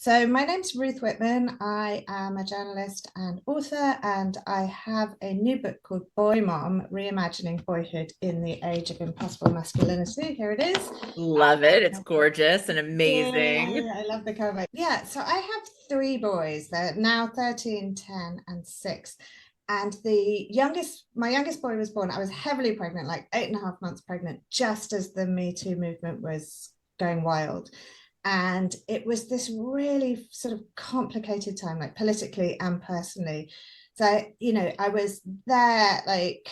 So my name's Ruth Whippman. I am a journalist and author, and I have a new book called Boy Mom: Reimagining Boyhood in the Age of Impossible Masculinity. Here it is. Love it. It's gorgeous and amazing. Yeah, I love the cover. Yeah, so I have three boys. They're now 13, 10, and 6. And my youngest boy was born. I was heavily pregnant, like 8.5 months pregnant, just as the Me Too movement was going wild. And it was this really sort of complicated time, like politically and personally. So, I was there, like,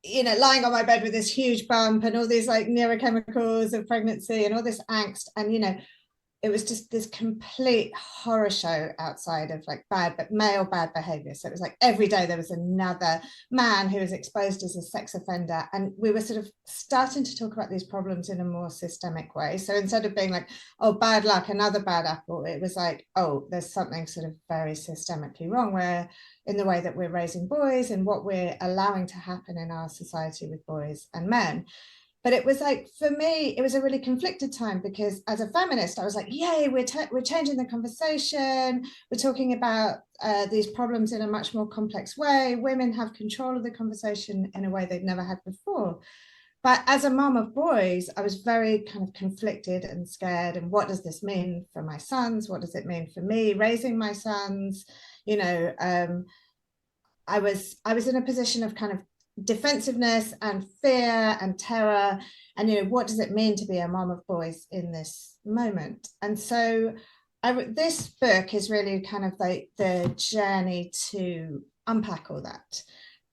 lying on my bed with this huge bump and all these like neurochemicals of pregnancy and all this angst. And, it was just this complete horror show outside of like male bad behavior. So it was like every day there was another man who was exposed as a sex offender, and we were sort of starting to talk about these problems in a more systemic way. So instead of being like, oh, bad luck, another bad apple, it was like, oh, there's something sort of very systemically wrong where in the way that we're raising boys and what we're allowing to happen in our society with boys and men. But it was like, for me, it was a really conflicted time, because as a feminist, I was like, yay, we're changing the conversation. We're talking about these problems in a much more complex way. Women have control of the conversation in a way they've never had before. But as a mom of boys, I was very kind of conflicted and scared. And what does this mean for my sons? What does it mean for me raising my sons? You know, I was in a position of kind of defensiveness and fear and terror, and what does it mean to be a mom of boys in this moment? And so this book is really kind of like the journey to unpack all that.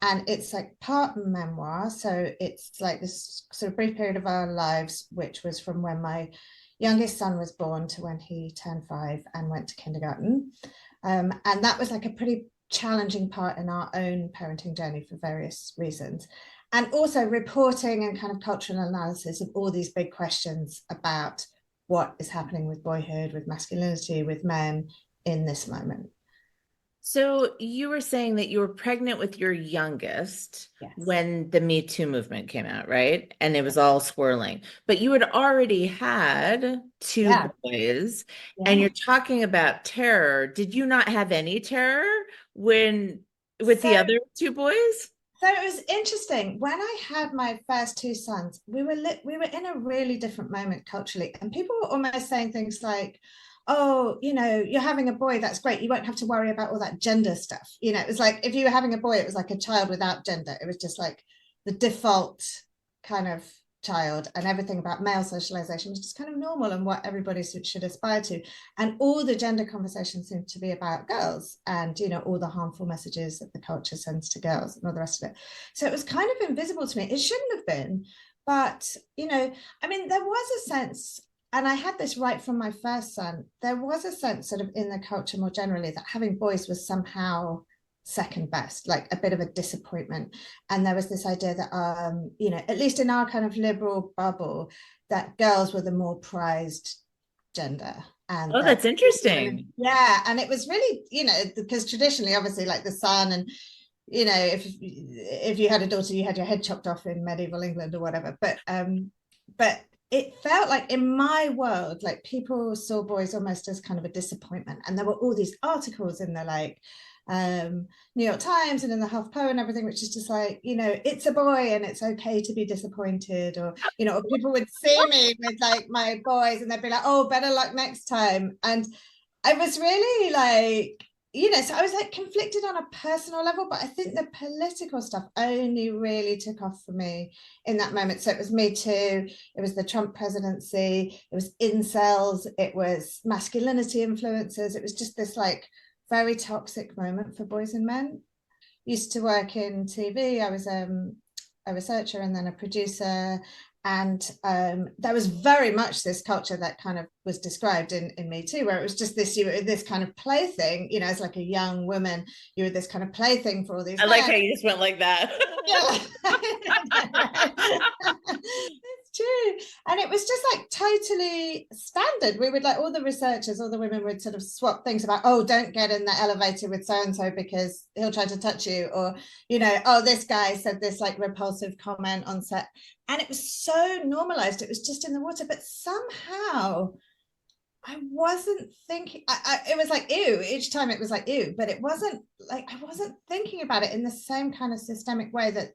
And it's like part memoir, so it's like this sort of brief period of our lives, which was from when my youngest son was born to when he turned 5 and went to kindergarten. And that was like a pretty challenging part in our own parenting journey for various reasons. And also reporting and kind of cultural analysis of all these big questions about what is happening with boyhood, with masculinity, with men in this moment. So you were saying that you were pregnant with your youngest Yes. when the Me Too movement came out, right? And it was all swirling. But you had already had two Yeah. boys, and Yeah. you're talking about terror. Did you not have any terror when with So the other two boys? So it was interesting. When I had my first two sons, we were in a really different moment culturally, and people were almost saying things like, "Oh, you're having a boy. That's great. You won't have to worry about all that gender stuff." It was like if you were having a boy, it was like a child without gender. It was just like the default kind of child, and everything about male socialization was just kind of normal and what everybody should aspire to. And all the gender conversations seem to be about girls, and all the harmful messages that the culture sends to girls and all the rest of it. So it was kind of invisible to me. It shouldn't have been, but I mean, there was a sense, and I had this right from my first son, there was a sense sort of in the culture more generally that having boys was somehow second best, like a bit of a disappointment. And there was this idea that at least in our kind of liberal bubble, that girls were the more prized gender, and Oh, that that's interesting. yeah. And it was really, because traditionally, obviously, like the son, and if you had a daughter, you had your head chopped off in medieval England or whatever. But it felt like in my world, like people saw boys almost as kind of a disappointment. And there were all these articles in the like New York Times and in the HuffPo and everything, which is just like, it's a boy and it's okay to be disappointed. Or, or people would see me with like my boys and they'd be like, oh, better luck next time. And I was really like, so I was like conflicted on a personal level, but I think the political stuff only really took off for me in that moment. So it was Me Too, it was the Trump presidency, it was incels, it was masculinity influences. It was just this like very toxic moment for boys and men. Used to work in TV. I was a researcher and then a producer, and there was very much this culture that kind of was described in Me Too, where it was just this, you were this kind of plaything, as like a young woman, you were this kind of plaything for all these I like men. how you just went like that. Yeah. It's true. And it was just like totally standard. We would like all the researchers, all the women would sort of swap things about, oh, don't get in the elevator with so and so because he'll try to touch you. Or, oh, this guy said this like repulsive comment on set. And it was so normalized. It was just in the water. But somehow I wasn't thinking, it was like, ew, each time it was like, ew, but it wasn't like, I wasn't thinking about it in the same kind of systemic way that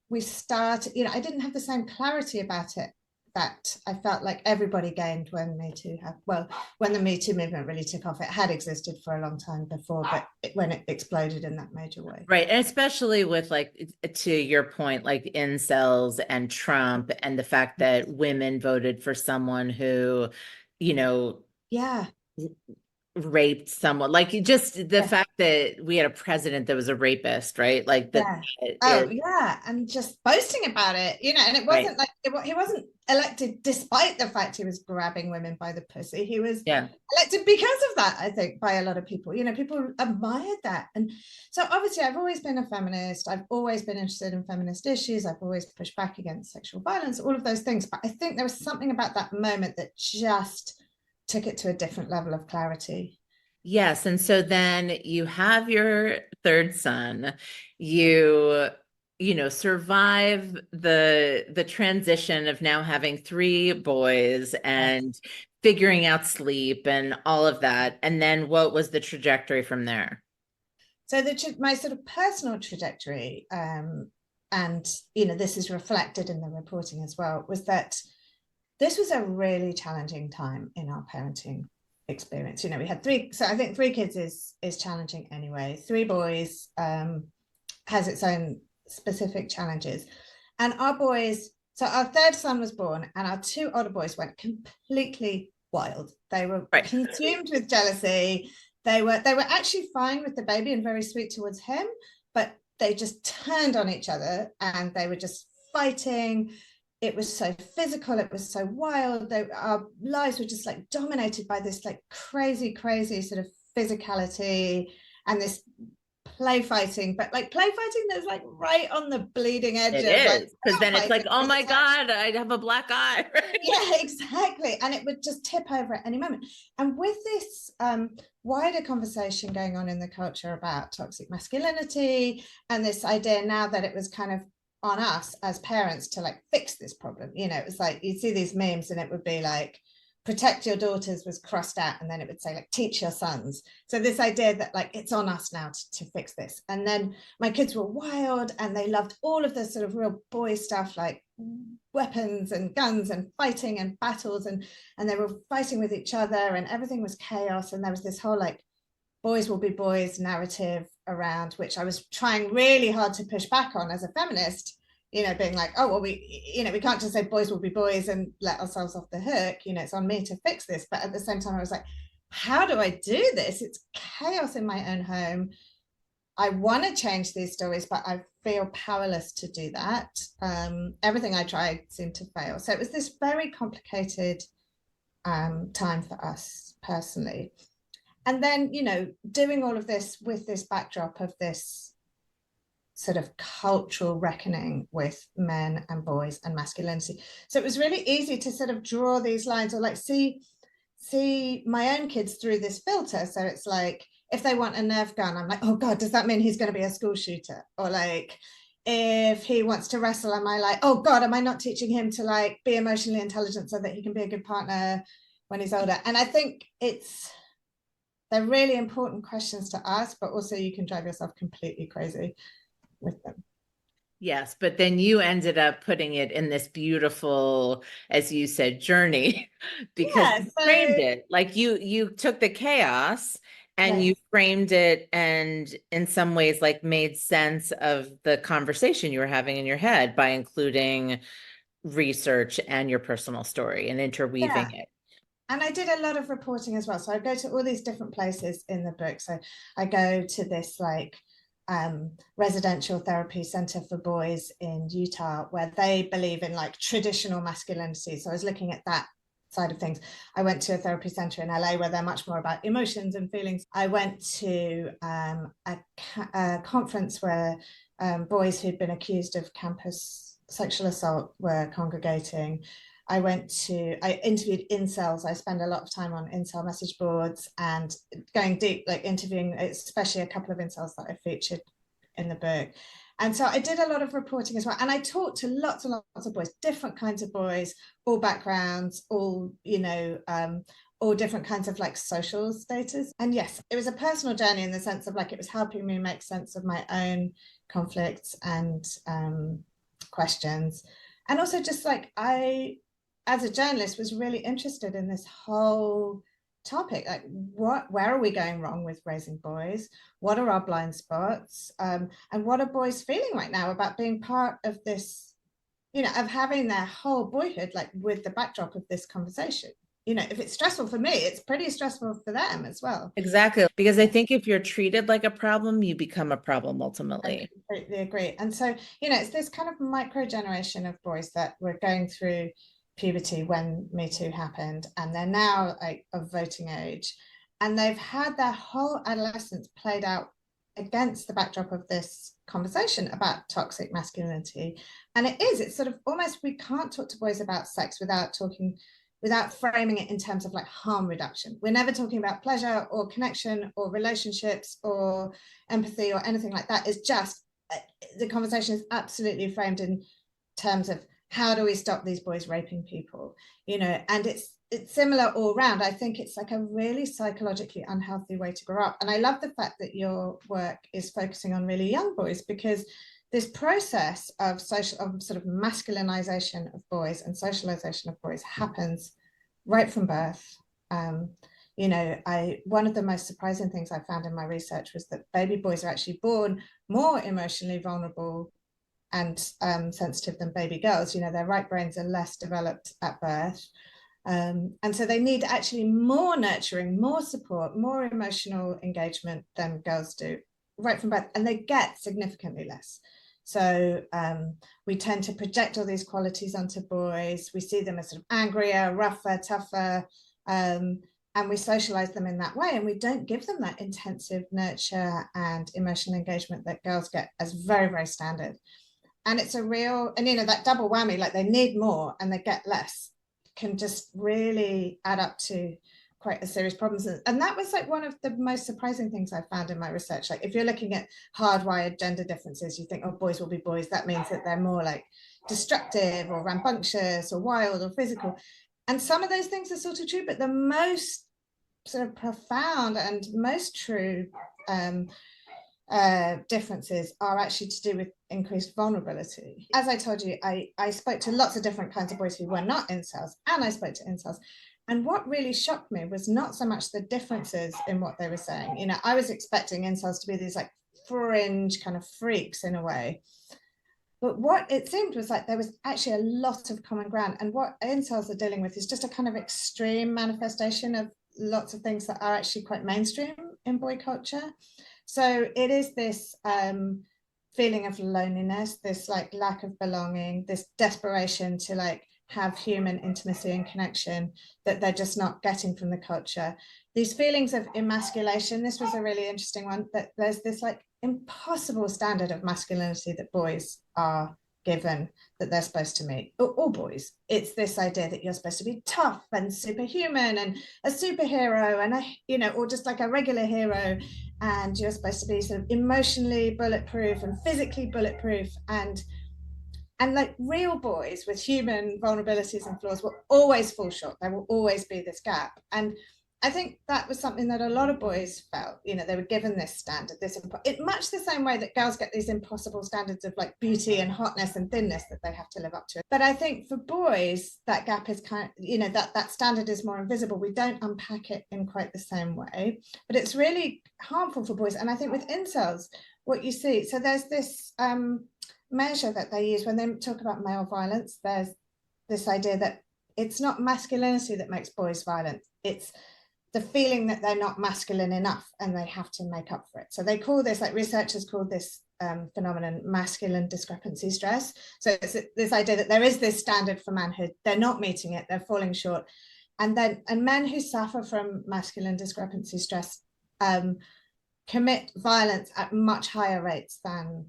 we started, I didn't have the same clarity about it that I felt like everybody gained when Me Too when the Me Too movement really took off. It had existed for a long time before, but when it exploded in that major way. Right. And especially with like, to your point, like incels and Trump and the fact that women voted for someone who, you know, Yeah. raped someone. Like just the Yeah. fact that we had a president that was a rapist, right? Like that Yeah. Oh, it, yeah. And just boasting about it, and it right. wasn't like he wasn't elected despite the fact he was grabbing women by the pussy. He was Yeah. elected because of that, I think, by a lot of people. People admired that. And so obviously, I've always been a feminist. I've always been interested in feminist issues. I've always pushed back against sexual violence, all of those things. But I think there was something about that moment that just took it to a different level of clarity. Yes. And so then you have your third son, you, survive the transition of now having three boys Yes. and figuring out sleep and all of that. And then what was the trajectory from there? So my sort of personal trajectory, and this is reflected in the reporting as well, was that this was a really challenging time in our parenting experience. We had three, so I think three kids is challenging anyway. Three boys has its own specific challenges, and our boys. So our third son was born, and our two older boys went completely wild. They were Right. consumed with jealousy. They were actually fine with the baby and very sweet towards him, but they just turned on each other and they were just fighting. It was so physical, it was so wild. Our lives were just like dominated by this like crazy, crazy sort of physicality and this play fighting, but like play fighting that's like right on the bleeding edge It of like is. Because then it's fighting, like, oh because my it's actually, God, I have a black eye. yeah, exactly. And it would just tip over at any moment. And with this wider conversation going on in the culture about toxic masculinity and this idea now that it was kind of on us as parents to like fix this problem, it was like you'd see these memes and it would be like, protect your daughters was crossed out, and then it would say like teach your sons. So this idea that like it's on us now to fix this. And then my kids were wild and they loved all of the sort of real boy stuff like weapons and guns and fighting and battles, and they were fighting with each other and everything was chaos. And there was this whole like boys will be boys narrative around which I was trying really hard to push back on as a feminist, being like, oh, well, we can't just say boys will be boys and let ourselves off the hook. It's on me to fix this. But at the same time, I was like, how do I do this? It's chaos in my own home. I want to change these stories, but I feel powerless to do that. Everything I tried seemed to fail. So it was this very complicated time for us personally. And then, doing all of this with this backdrop of this sort of cultural reckoning with men and boys and masculinity. So it was really easy to sort of draw these lines or like see my own kids through this filter. So it's like, if they want a Nerf gun, I'm like, oh God, does that mean he's going to be a school shooter? Or like, if he wants to wrestle, am I like, oh God, am I not teaching him to like be emotionally intelligent so that he can be a good partner when he's older? And I think they're really important questions to ask, but also you can drive yourself completely crazy with them. Yes, but then you ended up putting it in this beautiful, as you said, journey because Yeah, you framed so it like you took the chaos and yeah, you framed it and in some ways like made sense of the conversation you were having in your head by including research and your personal story and yeah. interweaving it. And I did a lot of reporting as well. So I go to all these different places in the book. So I go to this like residential therapy center for boys in Utah, where they believe in like traditional masculinity. So I was looking at that side of things. I went to a therapy center in LA where they're much more about emotions and feelings. I went to a conference where boys who'd been accused of campus sexual assault were congregating. I interviewed incels. I spend a lot of time on incel message boards and going deep, like interviewing, especially a couple of incels that I featured in the book. And so I did a lot of reporting as well. And I talked to lots and lots of boys, different kinds of boys, all backgrounds, all, all different kinds of like social status. And yes, it was a personal journey in the sense of like it was helping me make sense of my own conflicts and questions. And also just like I, as a journalist, was really interested in this whole topic, like where are we going wrong with raising boys, what are our blind spots, and what are boys feeling right now about being part of this, of having their whole boyhood like with the backdrop of this conversation. If it's stressful for me, it's pretty stressful for them as well. Exactly. Because I think if you're treated like a problem, you become a problem I ultimately. completely agree. And so, it's this kind of micro generation of boys that were going through puberty when Me Too happened, and they're now like of voting age, and they've had their whole adolescence played out against the backdrop of this conversation about toxic masculinity. And it's sort of almost, we can't talk to boys about sex without framing it in terms of like harm reduction. We're never talking about pleasure or connection or relationships or empathy or anything like that. It's just the conversation is absolutely framed in terms of how do we stop these boys raping people, and it's similar all around. I think it's like a really psychologically unhealthy way to grow up. And I love the fact that your work is focusing on really young boys, because this process of sort of masculinization of boys and socialization of boys happens right from birth. One of the most surprising things I found in my research was that baby boys are actually born more emotionally vulnerable and sensitive than baby girls. Their right brains are less developed at birth. And so they need actually more nurturing, more support, more emotional engagement than girls do right from birth, and they get significantly less. So we tend to project all these qualities onto boys. We see them as sort of angrier, rougher, tougher, and we socialize them in that way. And we don't give them that intensive nurture and emotional engagement that girls get as very, very standard. And it's a real, and that double whammy, like they need more and they get less, can just really add up to quite a serious problems. And that was like one of the most surprising things I found in my research. Like if you're looking at hardwired gender differences, you think, oh, boys will be boys. That means that they're more like destructive or rambunctious or wild or physical. And some of those things are sort of true, but the most sort of profound and most true differences are actually to do with increased vulnerability. As I told you, I spoke to lots of different kinds of boys who were not incels, and I spoke to incels. And what really shocked me was not so much the differences in what they were saying. I was expecting incels to be these like fringe kind of freaks in a way. But what it seemed was like there was actually a lot of common ground. And what incels are dealing with is just a kind of extreme manifestation of lots of things that are actually quite mainstream in boy culture. So it is this feeling of loneliness, this like lack of belonging, this desperation to like have human intimacy and connection that they're just not getting from the culture. These feelings of emasculation, this was a really interesting one, that there's this like impossible standard of masculinity that boys are given that they're supposed to meet, all boys. It's this idea that you're supposed to be tough and superhuman and a superhero and or just like a regular hero, and you're supposed to be sort of emotionally bulletproof and physically bulletproof, and like real boys with human vulnerabilities and flaws will always fall short. There will always be this gap. And I think that was something that a lot of boys felt, they were given this standard, much the same way that girls get these impossible standards of like beauty and hotness and thinness that they have to live up to. But I think for boys, that gap is kind of, that standard is more invisible. We don't unpack it in quite the same way, but it's really harmful for boys. And I think with incels, what you see, so there's this measure that they use when they talk about male violence. There's this idea that it's not masculinity that makes boys violent. It's the feeling that they're not masculine enough and they have to make up for it. So they call this, like researchers call this phenomenon masculine discrepancy stress. So it's this idea that there is this standard for manhood, they're not meeting it, they're falling short. And men who suffer from masculine discrepancy stress commit violence at much higher rates than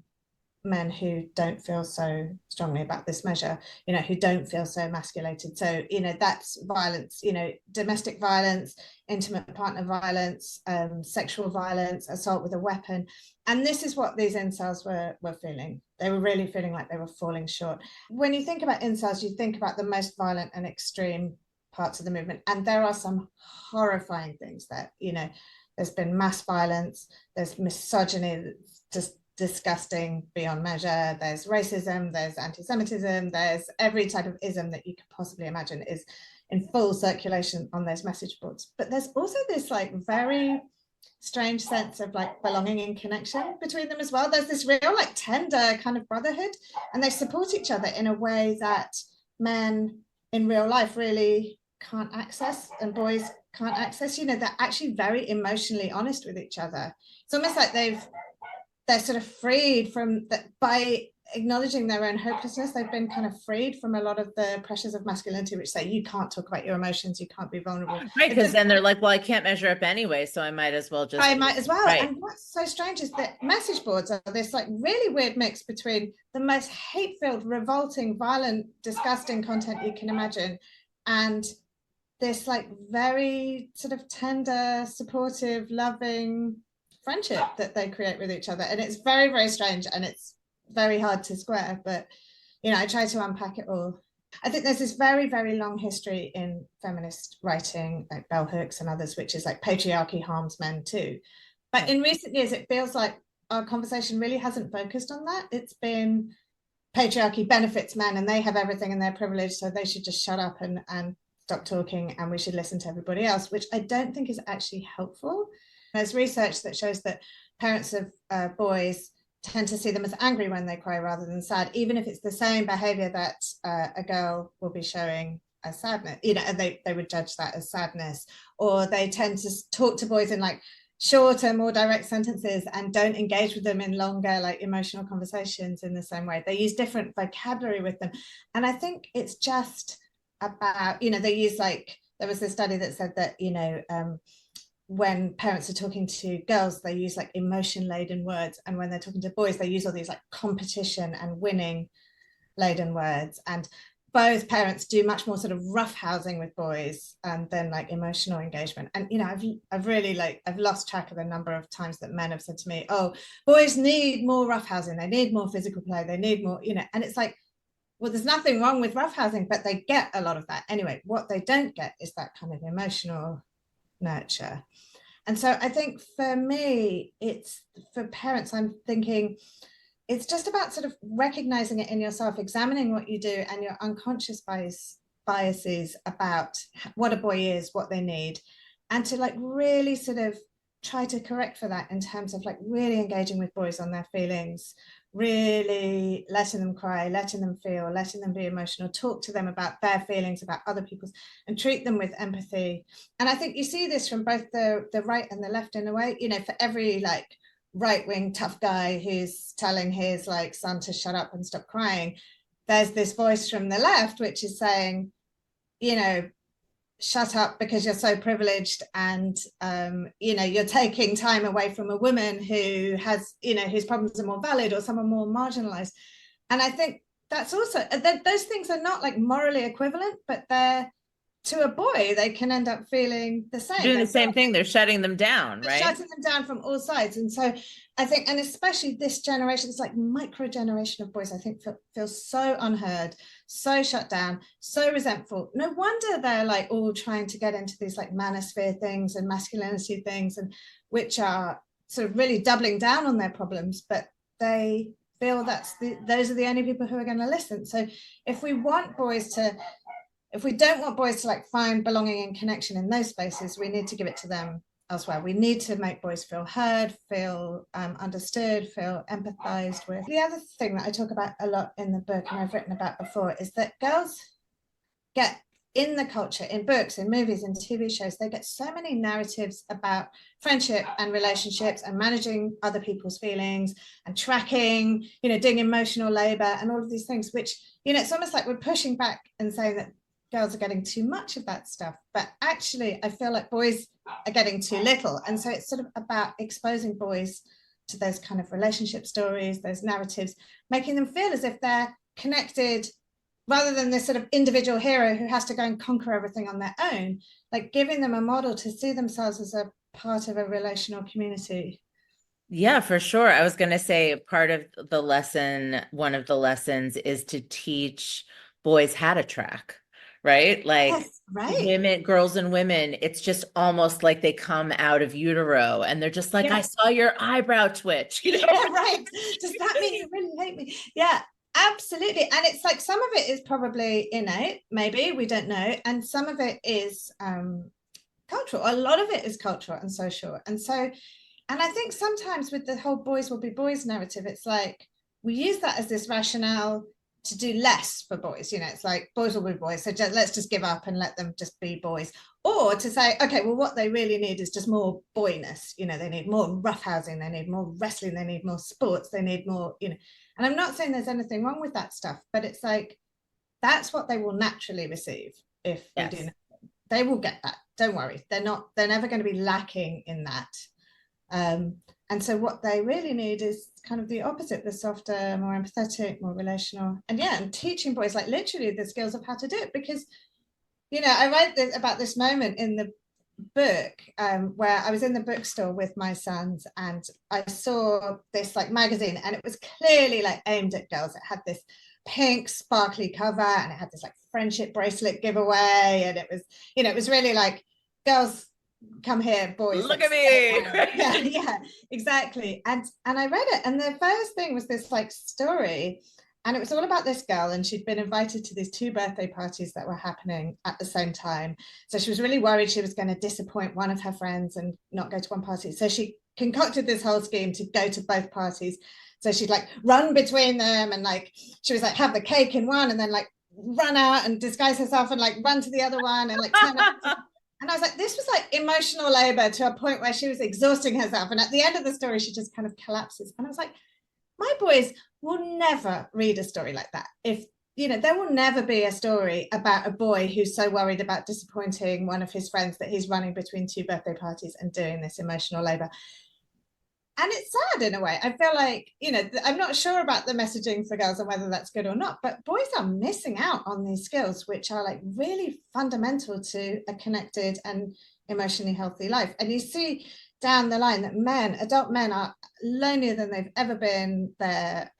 men who don't feel so strongly about this measure, who don't feel so emasculated. So, that's violence, domestic violence, intimate partner violence, sexual violence, assault with a weapon. And this is what these incels were feeling. They were really feeling like they were falling short. When you think about incels, you think about the most violent and extreme parts of the movement. And there are some horrifying things that, there's been mass violence, there's misogyny that's just disgusting beyond measure, there's racism, there's anti-Semitism, there's every type of ism that you could possibly imagine is in full circulation on those message boards. But there's also this like very strange sense of like belonging and connection between them as well. There's this real like tender kind of brotherhood, and they support each other in a way that men in real life really can't access, and boys can't access. They're actually very emotionally honest with each other. It's almost like they're sort of freed from that by acknowledging their own hopelessness. They've been kind of freed from a lot of the pressures of masculinity, which say you can't talk about your emotions, you can't be vulnerable. Right, because then they're like, well, I can't measure up anyway, so I might as well just. I might as well. Right. And what's so strange is that message boards are this like really weird mix between the most hate-filled, revolting, violent, disgusting content you can imagine, and this like very sort of tender, supportive, loving friendship that they create with each other. And it's very, very strange, and it's very hard to square, but I try to unpack it all. I think there's this very, very long history in feminist writing, like bell hooks and others, which is like patriarchy harms men too. But in recent years, it feels like our conversation really hasn't focused on that. It's been patriarchy benefits men and they have everything and they're privileged, so they should just shut up and stop talking, and we should listen to everybody else, which I don't think is actually helpful. There's research that shows that parents of boys tend to see them as angry when they cry rather than sad, even if it's the same behavior that a girl will be showing as sadness, and they would judge that as sadness. Or they tend to talk to boys in like shorter, more direct sentences and don't engage with them in longer, like emotional conversations in the same way. They use different vocabulary with them. And I think it's just about, they use like, there was a study that said that, when parents are talking to girls, they use like emotion laden words, and when they're talking to boys, they use all these like competition and winning laden words. And both parents do much more sort of roughhousing with boys than like emotional engagement. And I've really I've lost track of the number of times that men have said to me, oh, boys need more roughhousing, they need more physical play, they need more, and it's like, well, there's nothing wrong with roughhousing, but they get a lot of that anyway. What they don't get is that kind of emotional nurture. And so I think for me, it's for parents, I'm thinking it's just about sort of recognizing it in yourself, examining what you do and your unconscious biases about what a boy is, what they need, and to like really sort of try to correct for that in terms of like really engaging with boys on their feelings, really letting them cry, letting them feel, letting them be emotional, talk to them about their feelings, about other people's, and treat them with empathy. And I think you see this from both the right and the left in a way. For every like right-wing tough guy who's telling his like son to shut up and stop crying, there's this voice from the left which is saying, shut up because you're so privileged, and you're taking time away from a woman who has, whose problems are more valid, or someone more marginalized. And I think that's also, those things are not like morally equivalent, but they're, to a boy, they can end up feeling the same. Doing the same thing. They're shutting them down, right? Shutting them down from all sides. And so I think, and especially this generation, it's like micro generation of boys, I think feel so unheard, so shut down, so resentful. No wonder they're like all trying to get into these like manosphere things and masculinity things, and which are sort of really doubling down on their problems, but they feel those are the only people who are going to listen. So if we don't want boys to like find belonging and connection in those spaces, we need to give it to them elsewhere. We need to make boys feel heard, feel understood, feel empathized with. The other thing that I talk about a lot in the book, and I've written about before, is that girls get in the culture, in books, in movies, in TV shows, they get so many narratives about friendship and relationships and managing other people's feelings and tracking, doing emotional labor and all of these things, which, it's almost like we're pushing back and saying that girls are getting too much of that stuff, but actually I feel like boys are getting too little. And so it's sort of about exposing boys to those kind of relationship stories, those narratives, making them feel as if they're connected rather than this sort of individual hero who has to go and conquer everything on their own, like giving them a model to see themselves as a part of a relational community. Yeah, for sure. I was going to say part of the lesson, one of the lessons is to teach boys how to track, right? Like Yes, right. women, girls and women, it's just almost like they come out of utero and they're just like, I Yes. saw your eyebrow twitch, you know? Yeah, right. Does that mean you really hate me? Yeah, absolutely. And it's like some of it is probably innate, maybe, we don't know. And some of it is cultural. A lot of it is cultural and social. And so, and I think sometimes with the whole boys will be boys narrative, it's like we use that as this rationale to do less for boys. You know, it's like boys will be boys, so let's just give up and let them just be boys. Or to say, okay, well, what they really need is just more boyness. You know, they need more roughhousing, they need more wrestling, they need more sports, they need more, you know. And I'm not saying there's anything wrong with that stuff, but it's like that's what they will naturally receive if we do. Yes. They will get that. Don't worry. They're never going to be lacking in that. And so what they really need is kind of the opposite, the softer, more empathetic, more relational. And yeah, and teaching boys like literally the skills of how to do it. Because, you know, I write about this moment in the book where I was in the bookstore with my sons and I saw this like magazine and it was clearly like aimed at girls. It had this pink sparkly cover and it had this like friendship bracelet giveaway and it was, you know, it was really like girls come here, boys, Look like at me. yeah, yeah, exactly. And I read it, and the first thing was this like story, and it was all about this girl, and she'd been invited to these two birthday parties that were happening at the same time. So she was really worried she was going to disappoint one of her friends and not go to one party. So she concocted this whole scheme to go to both parties. So she'd like run between them, and like she was like have the cake in one, and then like run out and disguise herself and like run to the other one and like turn up. And I was like, this was like emotional labor to a point where she was exhausting herself. And at the end of the story, she just kind of collapses. And I was like, my boys will never read a story like that. If, you know, there will never be a story about a boy who's so worried about disappointing one of his friends that he's running between two birthday parties and doing this emotional labor. And it's sad in a way. I feel like, you know, I'm not sure about the messaging for girls and whether that's good or not, but boys are missing out on these skills, which are like really fundamental to a connected and emotionally healthy life. And you see down the line that men, adult men, are lonelier than they've ever been. They're,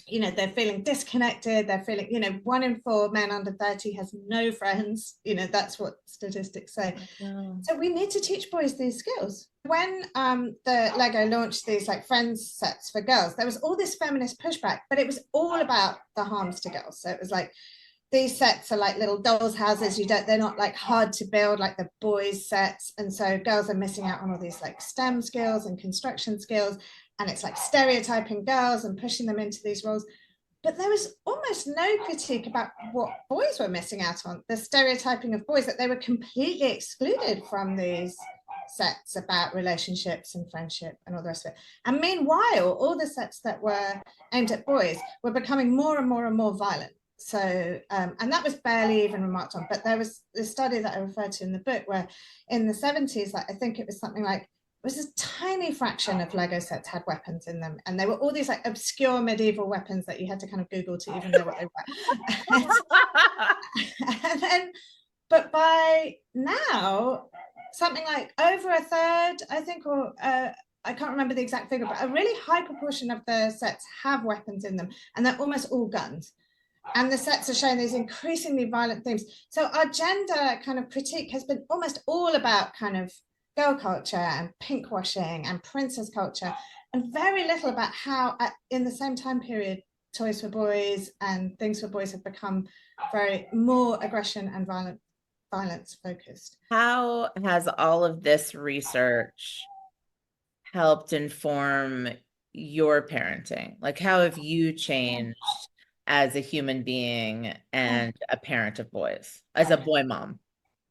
you know, they're feeling disconnected. They're feeling, you know, 1 in 4 men under 30 has no friends. You know, that's what statistics say. No. So we need to teach boys these skills. When the Lego launched these like friends sets for girls, there was all this feminist pushback, but it was all about the harms to girls. So it was like these sets are like little dolls' houses. They're not like hard to build like the boys' sets, and so girls are missing out on all these like STEM skills and construction skills, and it's like stereotyping girls and pushing them into these roles. But there was almost no critique about what boys were missing out on, the stereotyping of boys, that they were completely excluded from these sets about relationships and friendship and all the rest of it. And meanwhile, all the sets that were aimed at boys were becoming more and more and more violent. So, and that was barely even remarked on. But there was this study that I referred to in the book where in the 70s, like, I think it was something like, it was a tiny fraction of Lego sets had weapons in them. And they were all these like obscure medieval weapons that you had to kind of Google to even know what they were. And then, but by now, something like over a third, I think, or I can't remember the exact figure, but a really high proportion of the sets have weapons in them, and they're almost all guns. And the sets are showing these increasingly violent themes. So our gender kind of critique has been almost all about kind of girl culture and pink washing and princess culture, and very little about how, in the same time period, toys for boys and things for boys have become very more aggression and violence focused. How has all of this research helped inform your parenting? Like, how have you changed as a human being and a parent of boys, as a boy mom?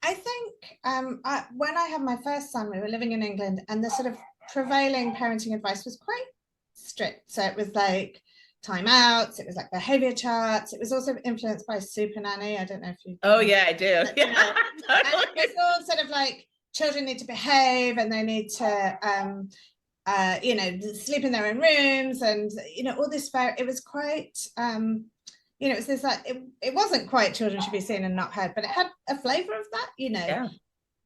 I think when I had my first son, we were living in England, and the sort of prevailing parenting advice was quite strict. So it was like timeouts, it was like behavior charts. It was also influenced by Super Nanny. I don't know if you. Oh yeah, I do. Yeah, totally. And it was all sort of like children need to behave and they need to, you know, sleep in their own rooms, and you know all this. It was quite. You know, it was this like it wasn't quite children should be seen and not heard, but it had a flavor of that, you know. yeah.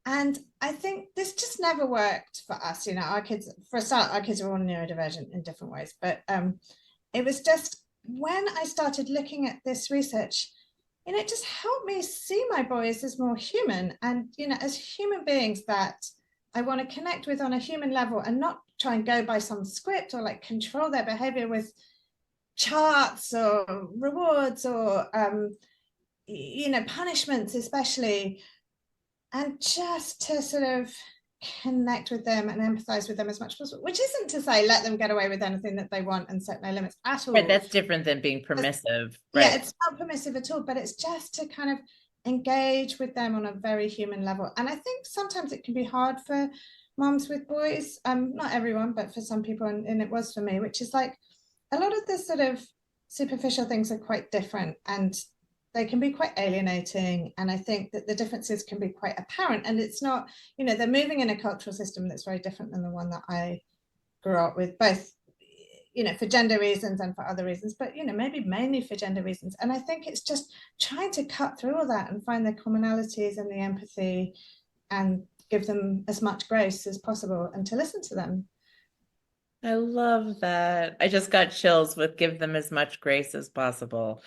And I think this just never worked for us. You know, our kids, for a start, our kids are all neurodivergent in different ways. But it was just when I started looking at this research, it just helped me see my boys as more human and, as human beings that I want to connect with on a human level and not try and go by some script or like control their behavior with charts or rewards or, punishments, especially, and just to sort of connect with them and empathize with them as much as possible, which isn't to say let them get away with anything that they want and set no limits at Right, all. that's different than being permissive, Yeah, right? it's not permissive at all, but it's just to kind of engage with them on a very human level. And I think sometimes it can be hard for moms with boys, not everyone, but for some people, and it was for me, which is like a lot of the sort of superficial things are quite different and they can be quite alienating. And I think that the differences can be quite apparent. And it's not, they're moving in a cultural system that's very different than the one that I grew up with, both for gender reasons and for other reasons, but maybe mainly for gender reasons. And I think it's just trying to cut through all that and find the commonalities and the empathy and give them as much grace as possible and to listen to them. I love that. I just got chills with give them as much grace as possible.